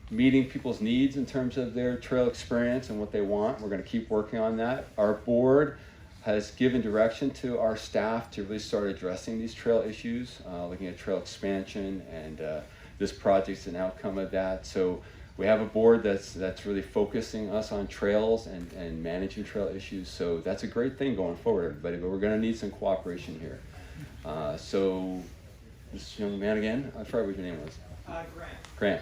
meeting people's needs in terms of their trail experience and what they want. We're going to keep working on that. Our board has given direction to our staff to really start addressing these trail issues, looking at trail expansion, and this project's an outcome of that. So we have a board that's really focusing us on trails and managing trail issues. So that's a great thing going forward, everybody, but we're going to need some cooperation here. So this young man again, I forgot what your name was. Grant. Grant.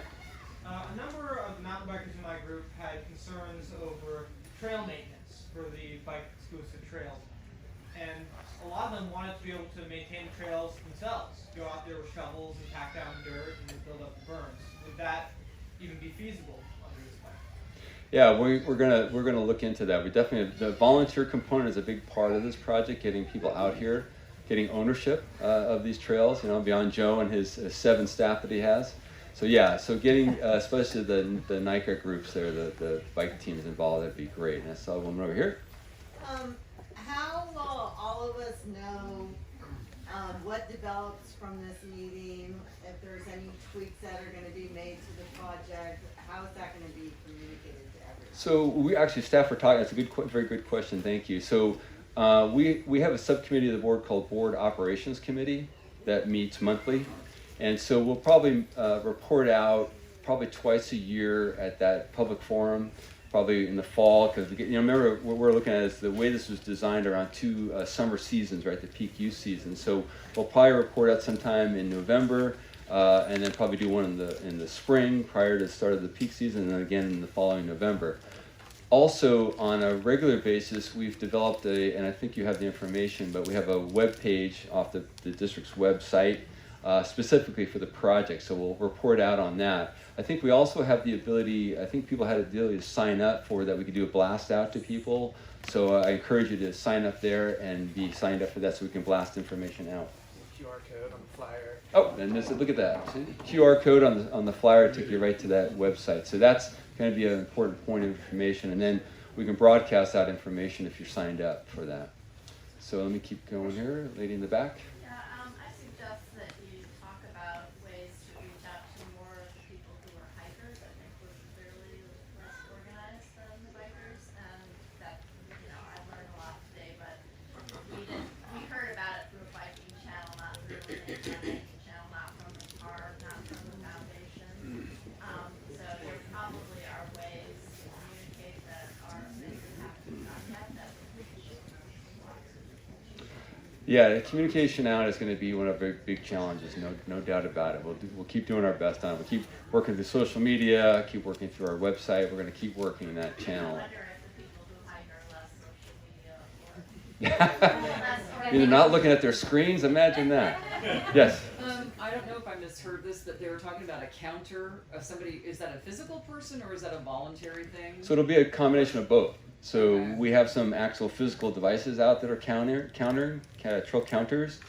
A number of the mountain bikers in my group had concerns over trail maintenance for the bike-exclusive trails. And a lot of them wanted to be able to maintain the trails themselves, go out there with shovels and pack down dirt and build up the berms. Would that even be feasible under this plan? Yeah, we're gonna look into that. We definitely, the volunteer component is a big part of this project, getting people out here, getting ownership of these trails, you know, beyond Joe and his 7 staff that he has. So yeah, so getting especially the NICA groups there, the bike teams involved, that'd be great. And I saw one over here. How will all of us know what develops from this meeting? If there's any tweaks that are going to be made to the project, how is that going to be communicated to everyone? So we actually, staff were talking. That's a very good question. Thank you. So we have a subcommittee of the board called Board Operations Committee that meets monthly. And so we'll probably report out probably twice a year at that public forum, probably in the fall, because you know, remember what we're looking at is the way this was designed around 2 summer seasons, right, the peak use season. So we'll probably report out sometime in November, and then probably do one in the spring prior to the start of the peak season, and then again in the following November. Also, on a regular basis, we've developed and I think you have the information, but we have a web page off the district's website specifically for the project, so we'll report out on that. I think we also have the ability, I think people had the ability to sign up for that. We could do a blast out to people, so I encourage you to sign up there and be signed up for that so we can blast information out. QR code on the flyer. Oh, and look at that. See? QR code on the flyer took you right to that website. So that's going to be an important point of information, and then we can broadcast that information if you're signed up for that. So let me keep going here. Lady in the back. Yeah, I suggest that you talk about ways to reach out to more of the people who are hikers. I think we're clearly less organized than the bikers, and that, I learned a lot today, but we heard about it through a biking channel, not through an internet channel, not from the park, not from the foundation. So there probably are ways to communicate that are maybe have to contact that would reach. Yeah, the communication out is going to be one of our big challenges, no doubt about it. We'll keep doing our best on it. We'll keep working through social media, keep working through our website. We're going to keep working that channel. I wonder if the people who hike are less social media or Either not looking at their screens, imagine that. Yes? I don't know if I misheard this, that they were talking about a counter of somebody. Is that a physical person or is that a voluntary thing? So it'll be a combination of both. So Okay. we have some actual physical devices out that are trail counters.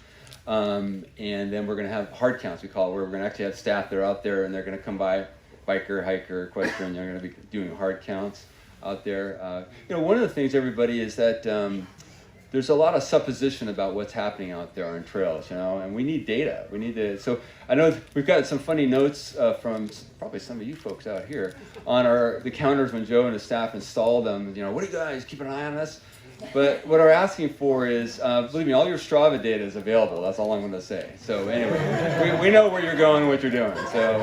And then we're going to have hard counts, we call it, where we're going to actually have staff that are out there and they're going to come by, biker, hiker, equestrian, they're going to be doing hard counts out there. One of the things, everybody, is that there's a lot of supposition about what's happening out there on trails, and we need data. We need to. So I know we've got some funny notes from probably some of you folks out here on the counters when Joe and his staff installed them. What do you guys keep an eye on this? But what we're asking for is, believe me, all your Strava data is available. That's all I'm going to say. So anyway, we know where you're going and what you're doing. So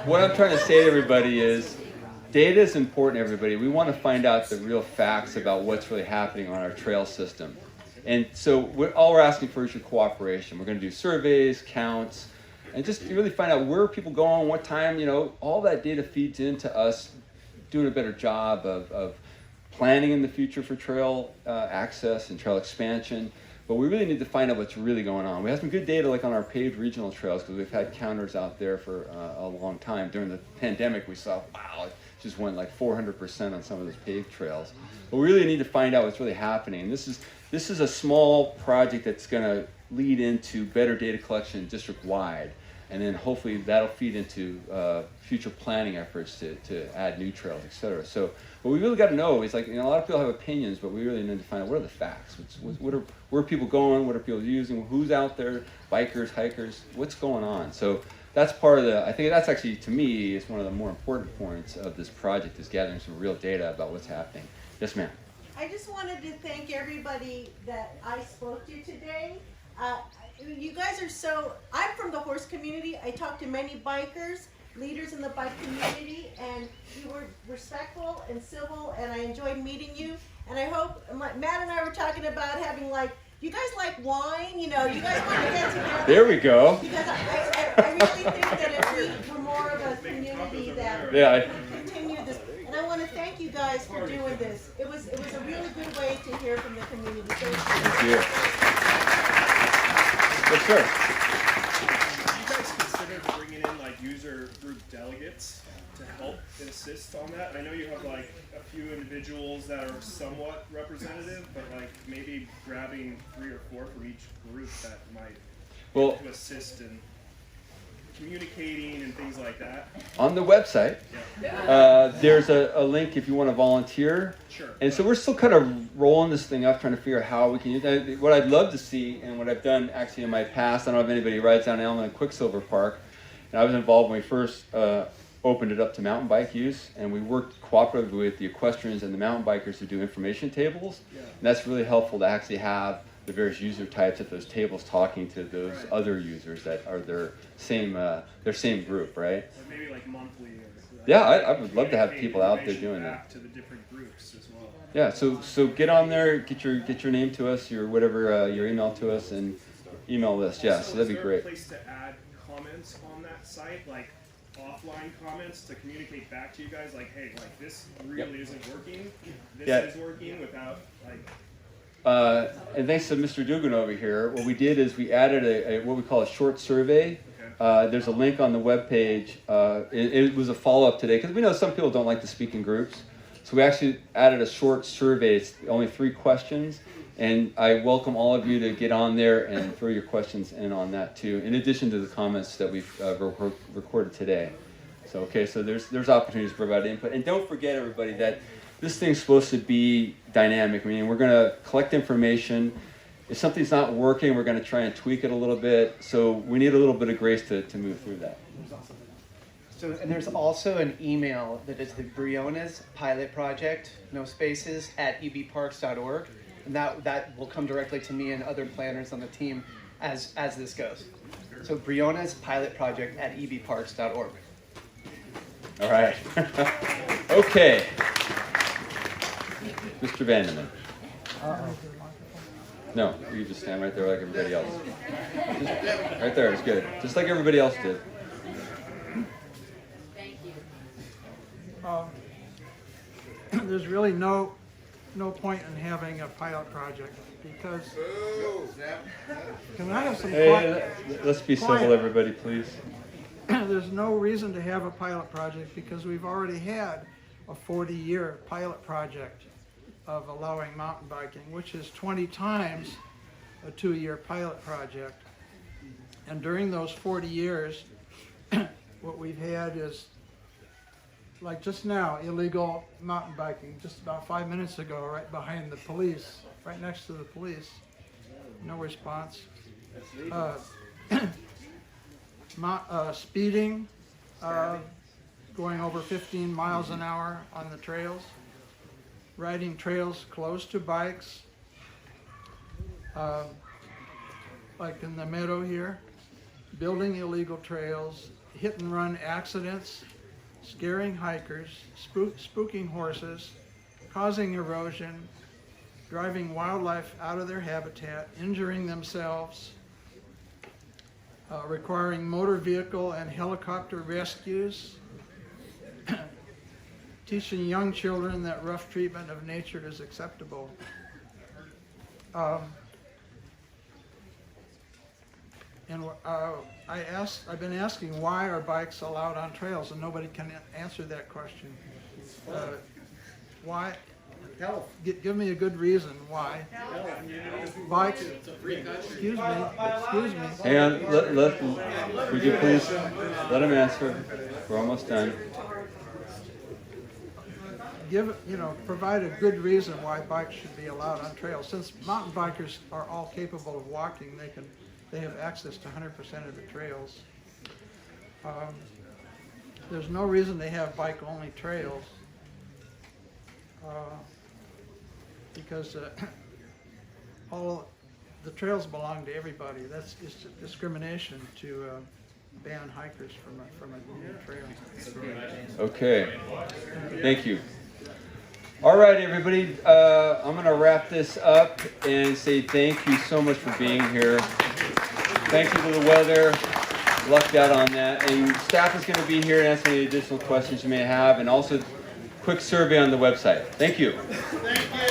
what I'm trying to say to everybody is, data is important, everybody. We want to find out the real facts about what's really happening on our trail system. And so all we're asking for is your cooperation. We're going to do surveys, counts, and just really find out where people going, what time, all that data feeds into us doing a better job of planning in the future for trail access and trail expansion. But we really need to find out what's really going on. We have some good data like on our paved regional trails because we've had counters out there for a long time. During the pandemic, we saw, wow, just went like 400% on some of those paved trails. But we really need to find out what's really happening. And this is a small project that's going to lead into better data collection district-wide. And then hopefully that'll feed into future planning efforts to add new trails, et cetera. So what we really got to know is, a lot of people have opinions, but we really need to find out what are the facts. Where are people going? What are people using? Who's out there? Bikers, hikers? What's going on? So that's part of I think that's actually, to me, is one of the more important points of this project, is gathering some real data about what's happening. Yes, ma'am. I just wanted to thank everybody that I spoke to today. You guys are I'm from the horse community. I talked to many bikers, leaders in the bike community, and you were respectful and civil, and I enjoyed meeting you. And I hope, Matt and I were talking about having you guys like wine? You guys want to get together? There we go. Because I really think that if we were more of a community that we could continue this. And I want to thank you guys for doing this. It was a really good way to hear from the community. Thank you. Yes, sir. Have you guys considered bringing in user group delegates to help and assist on that? I know you have a few individuals that are somewhat representative, but maybe grabbing 3 or 4 for each group that might to assist in communicating and things like that. On the website, there's a link if you want to volunteer. Sure. And so we're still kind of rolling this thing up, trying to figure out how we can use it. What I'd love to see, and what I've done actually in my past, I don't know if anybody rides down Elm and Quicksilver Park, and I was involved when we first opened it up to mountain bike use, and we worked cooperatively with the equestrians and the mountain bikers to do information tables. Yeah. And that's really helpful to actually have the various user types at those tables talking to those other users that are their same group, right? Or maybe monthly. Yeah, I would love to have people out there doing that. To the different groups as well. Yeah, so get on there, get your name to us, your whatever, your email to us, and email list. Yeah, so that'd be great. Is there a place to add comments on that site? offline comments to communicate back to you guys, like, hey, like this really isn't working. This Yeah. is working without like. And thanks to Mr. Dugan over here, what we did is we added a what we call a short survey. There's a link on the webpage. It was a follow-up today because we know some people don't like to speak in groups. So we actually added a short survey. It's only 3 questions. And I welcome all of you to get on there and throw your questions in on that too, in addition to the comments that we've recorded today. So, so there's opportunities to provide input. And don't forget, everybody, that this thing's supposed to be dynamic. I mean, we're going to collect information. If something's not working, we're going to try and tweak it a little bit. So we need a little bit of grace to move through that. So, and there's also an email that is the Briones Pilot Project, no spaces, at ebparks.org. And that will come directly to me and other planners on the team as this goes. So Briones Pilot Project at ebparks.org. All right. Okay. Mr. Vanderman. No, you just stand right there like everybody else. Just, right there is good. Just like everybody else did. Thank you. There's really no point in having a pilot project because. Can I have some quiet? Let's be civil, everybody, please. There's no reason to have a pilot project because we've already had a 40-year pilot project of allowing mountain biking, which is 20 times a 2-year pilot project. And during those 40 years, what we've had is, like just now, illegal mountain biking, just about 5 minutes ago, right behind the police, right next to the police. No response. Speeding, going over 15 miles an hour on the trails, riding trails close to bikes, like in the meadow here, building illegal trails, hit and run accidents, scaring hikers, spooking horses, causing erosion, driving wildlife out of their habitat, injuring themselves, requiring motor vehicle and helicopter rescues, teaching young children that rough treatment of nature is acceptable. I've been asking why are bikes allowed on trails, and nobody can answer that question. Why? Give me a good reason why. Bikes. Excuse me. Hang on. Would you please let him answer? We're almost done. Provide a good reason why bikes should be allowed on trails. Since mountain bikers are all capable of walking, they have access to 100% of the trails. There's no reason to have bike-only trails. Because all the trails belong to everybody. That's just discrimination to ban hikers from a trail. Okay, thank you. All right, everybody, I'm going to wrap this up and say thank you so much for being here. Thank you to the weather. Lucked out on that. And staff is going to be here and answer any additional questions you may have, and also quick survey on the website. Thank you. Thank you.